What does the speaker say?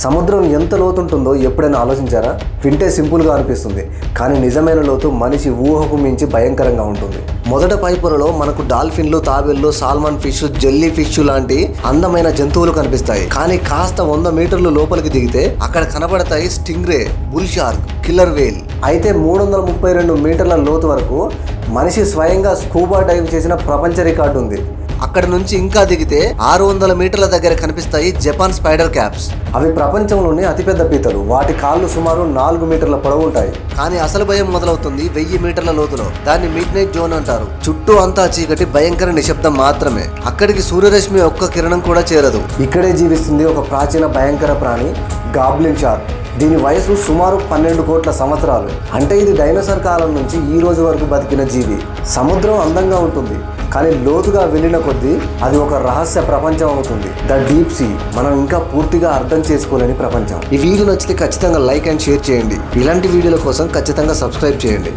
సముద్రం ఎంత లోతుంటుందో ఎప్పుడైనా ఆలోచించారా? వింటే సింపుల్గా అనిపిస్తుంది, కానీ నిజమైన లోతు మనిషి ఊహకు మించి భయంకరంగా ఉంటుంది. మొదట పైపొరలో మనకు డాల్ఫిన్లు, తాబేళ్లు, సాల్మన్ ఫిష్, జెల్లీ ఫిష్ లాంటి అందమైన జంతువులు కనిపిస్తాయి. కానీ కాస్త 100 మీటర్లు లోపలికి దిగితే అక్కడ కనబడతాయి స్టింగ్రే, బుల్ షార్క్, కిల్లర్ వేల్. అయితే 332 మీటర్ల లోతు వరకు మనిషి స్వయంగా స్కూబా డైవ్ చేసిన ప్రపంచ రికార్డు ఉంది. అక్కడి నుంచి ఇంకా దిగితే 600 మీటర్ల దగ్గర కనిపిస్తాయి జపాన్ స్పైడర్ క్యాప్స్. అవి ప్రపంచంలోనే అతిపెద్ద పీతలు. వాటి కాళ్ళు సుమారు 4 మీటర్ల పొడవు ఉంటాయి. కానీ అసలు భయం మొదలవుతుంది 1000 మీటర్ల లోతులో. దాన్ని మిడ్ నైట్ జోన్ అంటారు. చుట్టూ అంతా చీకటి, భయంకర నిశ్శబ్దం మాత్రమే. అక్కడికి సూర్యరశ్మి ఒక్క కిరణం కూడా చేరదు. ఇక్కడే జీవిస్తుంది ఒక ప్రాచీన భయంకర ప్రాణి, గాబ్లిన్ షార్క్. దీని వయసు సుమారు 12 కోట్ల సంవత్సరాలు. అంటే ఇది డైనోసార్ కాలం నుంచి ఈ రోజు వరకు బతికిన జీవి. సముద్రం అందంగా ఉంటుంది, కానీ లోతుగా వెళ్ళిన కొద్దీ అది ఒక రహస్య ప్రపంచం అవుతుంది. ద డీప్ సీ, మనం ఇంకా పూర్తిగా అర్థం చేసుకోలేని ప్రపంచం. ఈ వీడియో నచ్చితే ఖచ్చితంగా లైక్ అండ్ షేర్ చేయండి. ఇలాంటి వీడియోల కోసం ఖచ్చితంగా సబ్స్క్రైబ్ చేయండి.